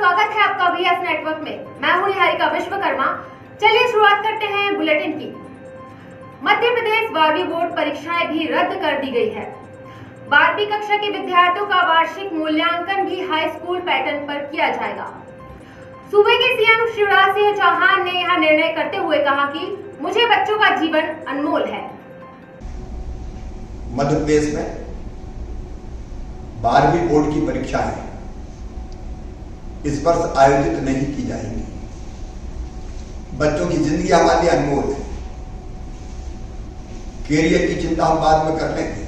स्वागत है आपका VS नेटवर्क में। मैं हूं निहारिका विश्वकर्मा। चलिए शुरुआत करते हैं बुलेटिन की। मध्य प्रदेश 12वीं बोर्ड परीक्षाएं भी रद्द कर दी गई है। 12वीं कक्षा के विद्यार्थियों का वार्षिक मूल्यांकन भी हाई स्कूल पैटर्न पर किया जाएगा। सूबे के सीएम शिवराज सिंह चौहान ने यह निर्णय करते हुए कहा कि मुझे बच्चों का जीवन अनमोल है। मध्य प्रदेश में 12वीं बोर्ड की परीक्षाएं इस वर्ष आयोजित नहीं की जाएंगी। बच्चों की जिंदगी हमारे लिए अनमोल है। कैरियर की चिंता हम बाद में कर लेंगे।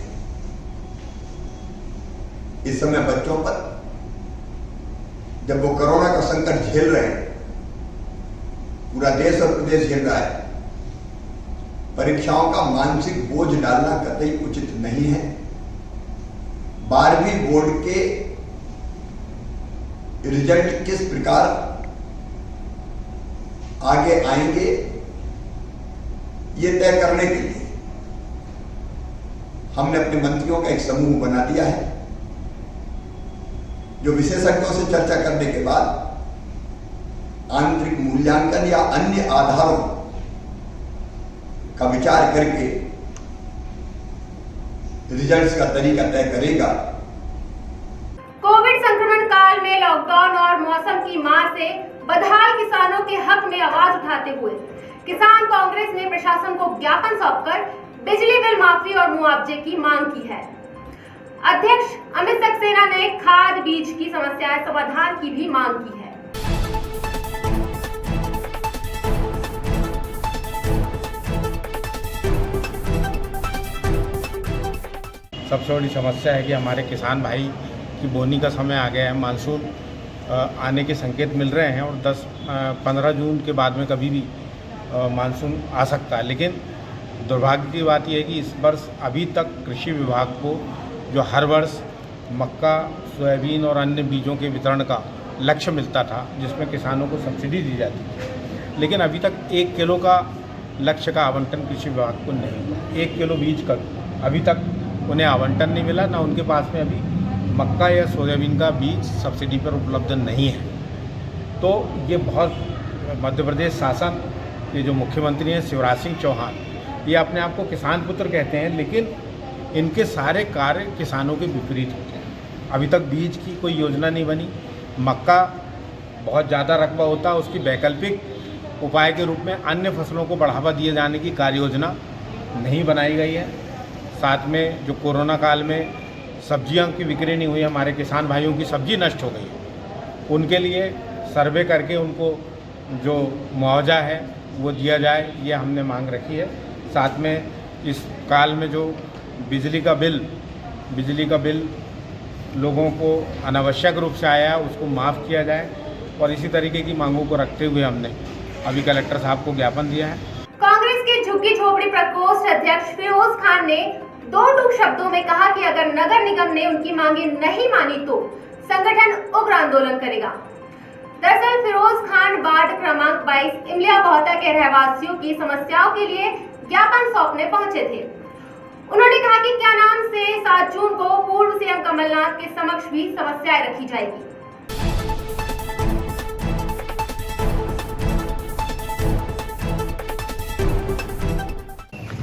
इस समय बच्चों पर जब वो कोरोना का संकट झेल रहे हैं, पूरा देश और प्रदेश झेल रहा है, परीक्षाओं का मानसिक बोझ डालना कतई उचित नहीं है। 12वीं बोर्ड के रिजल्ट किस प्रकार आगे आएंगे, ये तय करने के लिए हमने अपने मंत्रियों का एक समूह बना दिया है, जो विशेषज्ञों से चर्चा करने के बाद आंतरिक मूल्यांकन या अन्य आधारों का विचार करके रिजल्ट्स का तरीका तय करेगा। कोविड संक्रमण काल में लॉकडाउन और मौसम की मार से बदहाल किसानों के हक में आवाज उठाते हुए किसान कांग्रेस ने प्रशासन को ज्ञापन सौंपकर बिजली बिल माफी और मुआवजे की मांग की है। अध्यक्ष अमित सक्सेना ने खाद बीज की समस्या समाधान की भी मांग की है। सबसे बड़ी समस्या है कि हमारे किसान भाई की बोनी का समय आ गया है। मानसून आने के संकेत मिल रहे हैं और 10-15 जून के बाद में कभी भी मानसून आ सकता है। लेकिन दुर्भाग्य की बात यह है कि इस वर्ष अभी तक कृषि विभाग को जो हर वर्ष मक्का, सोयाबीन और अन्य बीजों के वितरण का लक्ष्य मिलता था, जिसमें किसानों को सब्सिडी दी जाती थी, लेकिन अभी तक 1 किलो का लक्ष्य का आवंटन कृषि विभाग को नहीं हुआ। 1 किलो बीज का अभी तक उन्हें आवंटन नहीं मिला, ना उनके पास में अभी मक्का या सोयाबीन का बीज सब्सिडी पर उपलब्ध नहीं है। तो ये बहुत मध्य प्रदेश शासन के जो मुख्यमंत्री हैं शिवराज सिंह चौहान, ये अपने आप को किसान पुत्र कहते हैं, लेकिन इनके सारे कार्य किसानों के विपरीत होते हैं। अभी तक बीज की कोई योजना नहीं बनी। मक्का बहुत ज़्यादा रकबा होता है, उसकी वैकल्पिक उपाय के रूप में अन्य फसलों को बढ़ावा दिए जाने की कार्य योजना नहीं बनाई गई है। साथ में जो कोरोना काल में सब्जियों की बिक्री नहीं हुई, हमारे किसान भाइयों की सब्जी नष्ट हो गई, उनके लिए सर्वे करके उनको जो मुआवजा है वो दिया जाए, ये हमने मांग रखी है। साथ में इस काल में जो बिजली का बिल लोगों को अनावश्यक रूप से आया, उसको माफ़ किया जाए। और इसी तरीके की मांगों को रखते हुए हमने अभी कलेक्टर साहब को ज्ञापन दिया है। कांग्रेस के झुग्गी झोपड़ी प्रकोष्ठ अध्यक्ष फिरोज खान ने 2 टूक शब्दों में कहा कि अगर नगर निगम ने उनकी मांगे नहीं मानी तो संगठन उग्र आंदोलन करेगा। दरअसल फिरोज खान वार्ड क्रमांक 22 इमलिया बहुता के रहवासियों की समस्याओं के लिए ज्ञापन सौंपने पहुंचे थे। उन्होंने कहा कि क्या नाम से 7 जून को पूर्व सीएम कमलनाथ के समक्ष भी समस्याएं रखी जाएगी।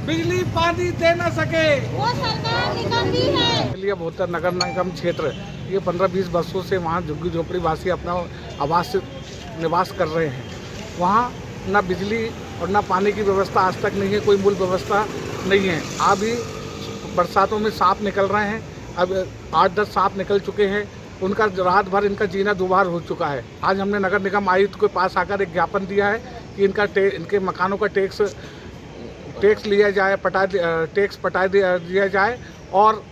बिजली पानी दे न सके वो सरकार निकल भी है। इमलिया बहुता नगर निगम क्षेत्र, ये 15-20 वर्षों से वहाँ झुग्गी झोपड़ी वासी अपना आवास निवास कर रहे हैं। वहाँ न बिजली और न पानी की व्यवस्था आज तक नहीं है, कोई मूल व्यवस्था नहीं है। अभी बरसातों में सांप निकल रहे हैं, अब 8-10 सांप निकल चुके हैं। उनका रात भर इनका जीना दुबार हो चुका है। आज हमने नगर निगम आयुक्त के पास आकर एक ज्ञापन दिया है कि इनके मकानों का टैक्स लिया जाए, टैक्स पटा दिया जाए और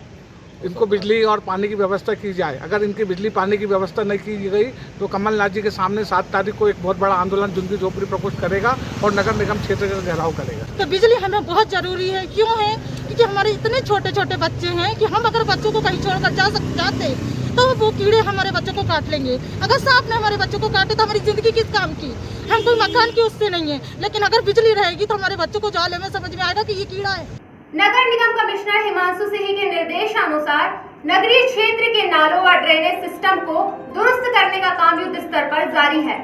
इनको बिजली और पानी की व्यवस्था की जाए। अगर इनकी बिजली पानी की व्यवस्था नहीं की गई तो कमलनाथ जी के सामने 7 तारीख को एक बहुत बड़ा आंदोलन झुग्गी झोपड़ी प्रकोष्ठ करेगा और नगर निगम क्षेत्र का घेराव करेगा। तो बिजली हमें बहुत जरूरी है। क्यों है? क्योंकि हमारे इतने छोटे छोटे बच्चे हैं कि हम अगर बच्चों को कहीं छोड़कर जाते तो वो कीड़े हमारे बच्चों को काट लेंगे। अगर सांप ने हमारे बच्चों को काटे तो हमारी जिंदगी किस काम की? हम कोई मकान की उससे नहीं है, लेकिन अगर बिजली रहेगी तो हमारे बच्चों को जाले में समझ में आएगा कि ये कीड़ा है। नगर निगम कमिश्नर हिमांशु सिंह के निर्देशानुसार नगरीय क्षेत्र के नालों व ड्रेनेज सिस्टम को दुरुस्त करने का काम युद्ध स्तर पर जारी है,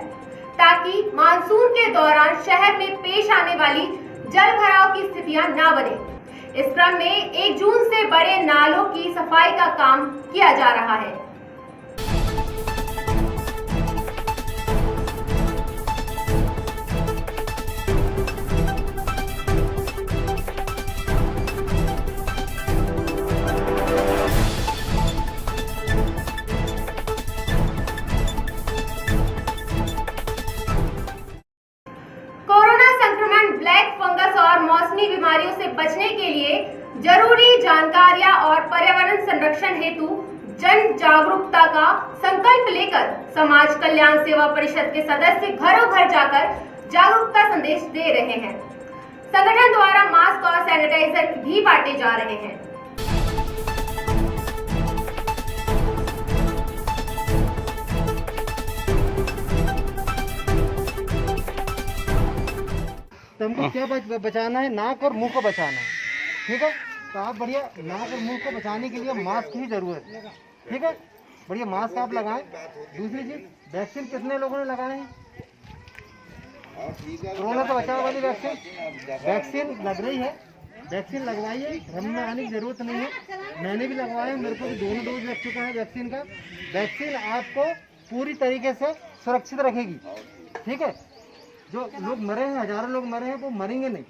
ताकि मानसून के दौरान शहर में पेश आने वाली जल भराव की स्थितियां न बने। इस क्रम में 1 जून से बड़े नालों की सफाई का काम किया जा रहा है। कोरोना संक्रमण, ब्लैक फंगस और मौसमी बीमारियों से बचने के लिए जरूरी जानकारियां और पर्यावरण संरक्षण हेतु जन जागरूकता का संकल्प लेकर समाज कल्याण सेवा परिषद के सदस्य घरों घर जाकर जागरूकता संदेश दे रहे हैं। संगठन द्वारा मास्क और सैनिटाइजर भी बांटे जा रहे हैं। तो हमको क्या बचाना है? नाक और मुंह को बचाना है। ठीक है, तो आप बढ़िया नाक और मुंह को बचाने के लिए मास्क की जरूरत है। ठीक है, बढ़िया मास्क आप लगाएं। दूसरी चीज, वैक्सीन कितने लोगों ने लगाए हैं? कोरोना से बचाव वाली वैक्सीन लग रही है, वैक्सीन लगवाइए, भ्रम में आने की जरूरत नहीं है। मैंने भी लगवाया, मेरे को भी 2 डोज लग चुका है वैक्सीन का। वैक्सीन आपको पूरी तरीके से सुरक्षित रखेगी। ठीक है, जो लोग मरे हैं, हजारों लोग मरे हैं, वो मरेंगे नहीं,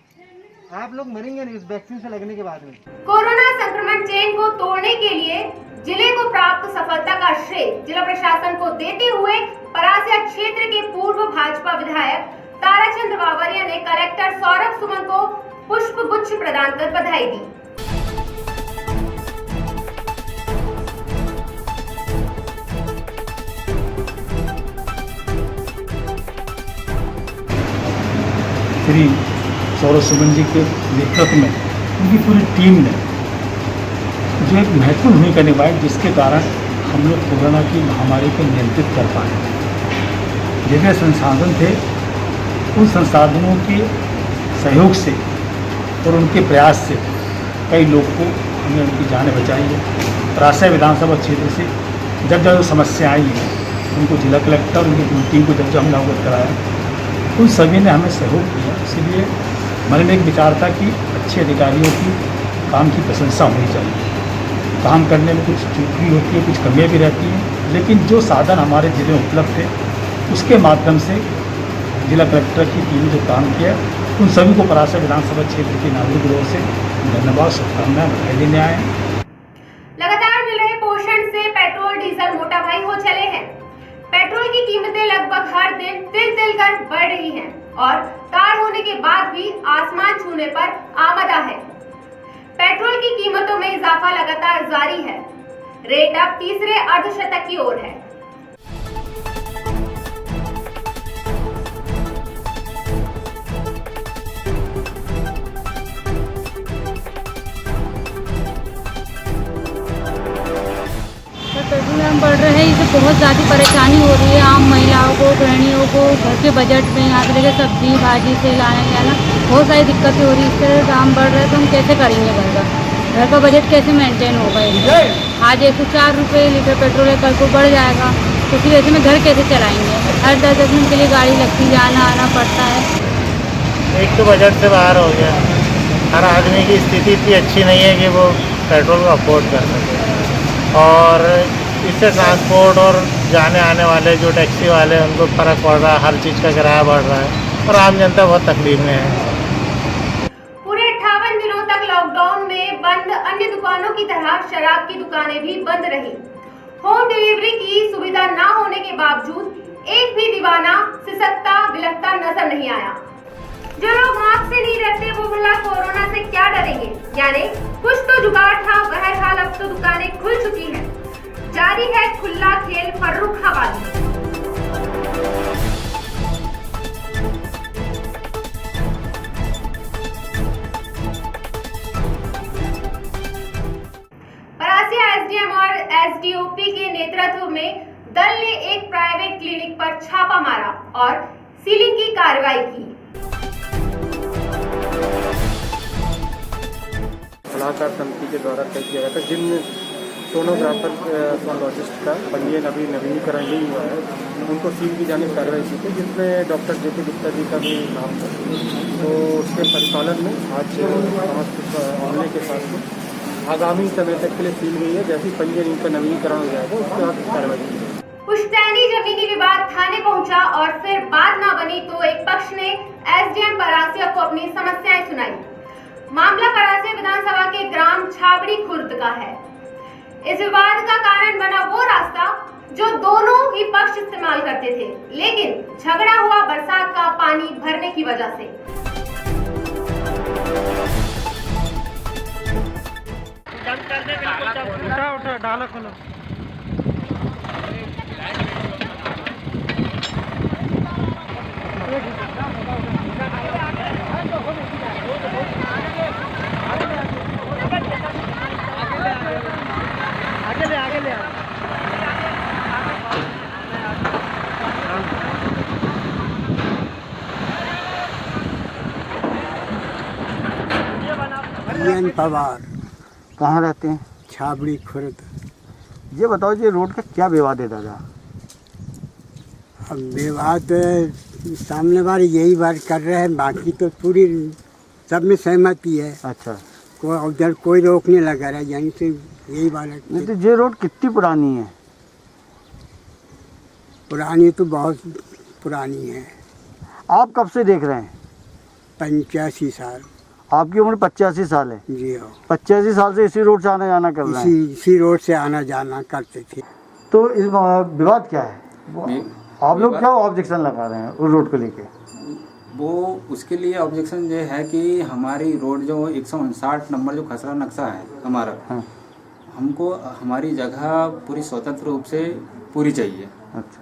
आप लोग मरेंगे नहीं इस वैक्सीन से लगने के बाद में। कोरोना संक्रमण चेन को तोड़ने के लिए जिले को प्राप्त सफलता का श्रेय जिला प्रशासन को देते हुए परासिया क्षेत्र के पूर्व भाजपा विधायक ताराचंद बावरिया ने कलेक्टर सौरभ सुमन को पुष्प गुच्छ प्रदान कर बधाई दी। श्री सौरभ सुमन जी के नेतृत्व में उनकी पूरी टीम ने जो एक महत्वपूर्ण भूमिका निभाई, जिसके कारण हम लोग कोरोना की महामारी को नियंत्रित कर पाए। जितने संसाधन थे, उन संसाधनों के सहयोग से और उनके प्रयास से कई लोग को हमने उनकी जानें बचाई है। परासिया विधानसभा क्षेत्र से जब जब समस्या आई है, उनको जिला कलेक्टर, उनकी पूरी टीम को जब हमने अवगत कराया, उन सभी ने हमें सहयोग किया। इसलिए मन में एक विचार था कि अच्छे अधिकारियों की काम की प्रशंसा होनी चाहिए। काम करने में कुछ चूक भी होती है, कुछ कमियाँ भी रहती हैं, लेकिन जो साधन हमारे जिले में उपलब्ध थे, उसके माध्यम से जिला कलेक्टर की टीम जो काम किया, उन सभी को परासिया विधानसभा क्षेत्र के नागरिक गिरोह से धन्यवाद, शुभकामनाएं, बधाई देने आए हैं। लगातार मिल रहे पोषण से पेट्रोल डीजल मोटा भाई हो चले हैं। पेट्रोल की कीमतें लगभग हर दिन तिल कर बढ़ रही हैं और कार होने के बाद भी आसमान छूने पर आमदा है। पेट्रोल की कीमतों में इजाफा लगातार जारी है। रेट अब तीसरे अर्धशतक की ओर है। पेट्रोल दाम बढ़ रहे हैं, इससे बहुत ज़्यादा परेशानी हो रही है आम महिलाओं को, गृहिणियों को। घर के बजट में यहाँ से लेकर सब्जी भाजी से लाने जाना बहुत सारी दिक्कतें हो रही है। इससे दाम बढ़ रहे हैं तो हम कैसे करेंगे? घर का बजट कैसे मेंटेन होगा? आज 104 रुपये लीटर पेट्रोल है, कल को बढ़ जाएगा, तो फिर ऐसे में घर कैसे चलाएंगे? हर 10 मिनट के लिए गाड़ी लगती, जाना आना पड़ता है। एक तो बजट से बाहर हो गया, हर आदमी की स्थिति इतनी अच्छी नहीं है कि वो पेट्रोल को अफोर्ड कर सके, और इससे ट्रांसपोर्ट और जाने आने वाले जो टैक्सी वाले हैं उनको फ़र्क पड़ रहा है, हर चीज़ का किराया बढ़ रहा है और आम जनता बहुत तकलीफ में है। पूरे 58 दिनों तक लॉकडाउन में बंद अन्य दुकानों की तरह शराब की दुकानें भी बंद रही। होम डिलीवरी की सुविधा न होने के बावजूद एक भी दीवाना सिसकता बिलखता नजर नहीं आया। जो लोग मास्क से नहीं रहते वो भला कोरोना से क्या डरेंगे? यानी कुछ तो जुगाड़ था, बहरहाल अब तो दुकानें खुल चुकी हैं। जारी है खुला खेल फर्रुखाबाद में। परासिया एसडीएम और एसडीओपी के नेतृत्व में दल ने एक प्राइवेट क्लिनिक पर छापा मारा और सीलिंग की कार्रवाई की। सलाहकार समिति के द्वारा तय किया गया था, जिन सोनोग्राफर सोनोलॉजिस्ट का पंजीयन अभी नवीनीकरण ही हुआ है, उनको सील की जानी कार्रवाई की थी जिसमें डॉक्टर JP गुप्ता जी का भी नाम था। तो उसके परिपालन में आज समस्त मामले के साथ आगामी समय तक के लिए सील गई है। जैसे ही पंजीयन इनका नवीनीकरण हो जाएगा उसके बाद कार्रवाई की जाएगी। पुश्तैनी जमीनी विवाद थाने पहुंचा और फिर बात ना बनी तो एक पक्ष ने SDM परासिया को अपनी समस्याएं सुनाई। मामला परासिया विधानसभा के ग्राम छाबड़ी खुर्द का है। इस विवाद का कारण बना वो रास्ता जो दोनों ही पक्ष इस्तेमाल करते थे, लेकिन झगड़ा हुआ बरसात का पानी भरने की वजह से। उठा डालो खोलो। आगे ले पवार। कहाँ रहते हैं? छाबड़ी खुर्द। ये बताओ जी रोड का क्या विवाद है दादा? अब विवाद सामने वाले यही बात कर रहे हैं, बाकी तो पूरी सब में सहमति है। अच्छा, कोई उधर कोई रोक नहीं लगा रहा, यहीं से यही बात है। नहीं तो ये रोड कितनी पुरानी है? पुरानी तो बहुत पुरानी है। आप कब से देख रहे हैं? 85 साल। आपकी उम्र 85 साल है? जी हाँ। 85 साल से इसी रोड से आना जाना कर रहे हैं? इसी रोड से आना जाना करते थे। तो इस विवाद क्या है? आप लोग क्या ऑब्जेक्शन लगा रहे हैं उस रोड को लेके? वो उसके लिए ऑब्जेक्शन ये है कि हमारी रोड जो 159 नंबर जो खसरा नक्शा है हमारा, हाँ। हमको हमारी जगह पूरी स्वतंत्र रूप से पूरी चाहिए। अच्छा,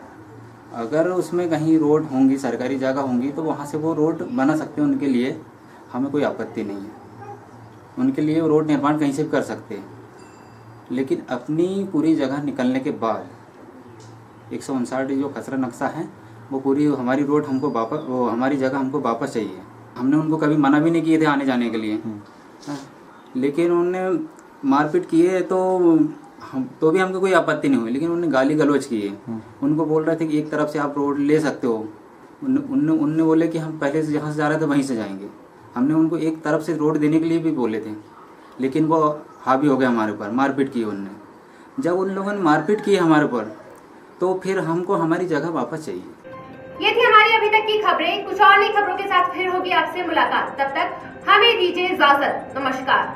अगर उसमें कहीं रोड होंगी, सरकारी जगह होंगी, तो वहाँ से वो रोड बना सकते हैं। उनके लिए हमें कोई आपत्ति नहीं है, उनके लिए रोड निर्माण कहीं से भी कर सकते हैं। लेकिन अपनी पूरी जगह निकलने के बाद 159 जो खसरा नक्शा है वो पूरी हमारी रोड हमको वापस, वो हमारी जगह हमको वापस चाहिए। हमने उनको कभी मना भी नहीं किए थे आने जाने के लिए, लेकिन उन्होंने मारपीट किए तो भी हमको कोई आपत्ति नहीं हुई, लेकिन उन्होंने गाली गलौज किए। उनको बोल रहे थे कि एक तरफ से आप रोड ले सकते हो। उनने बोले कि हम पहले से जहाँ से जा रहे थे वहीं से जाएंगे। हमने उनको एक तरफ से रोड देने के लिए भी बोले थे, लेकिन वो हावी हो गए हमारे ऊपर, मारपीट की उनने। जब उन लोगों ने मारपीट की हमारे ऊपर, तो फिर हमको हमारी जगह वापस चाहिए। ये थी हमारी अभी तक की खबरें। कुछ और नई खबरों के साथ फिर होगी आपसे मुलाकात। तब तक हमें दीजिए इजाजत। नमस्कार।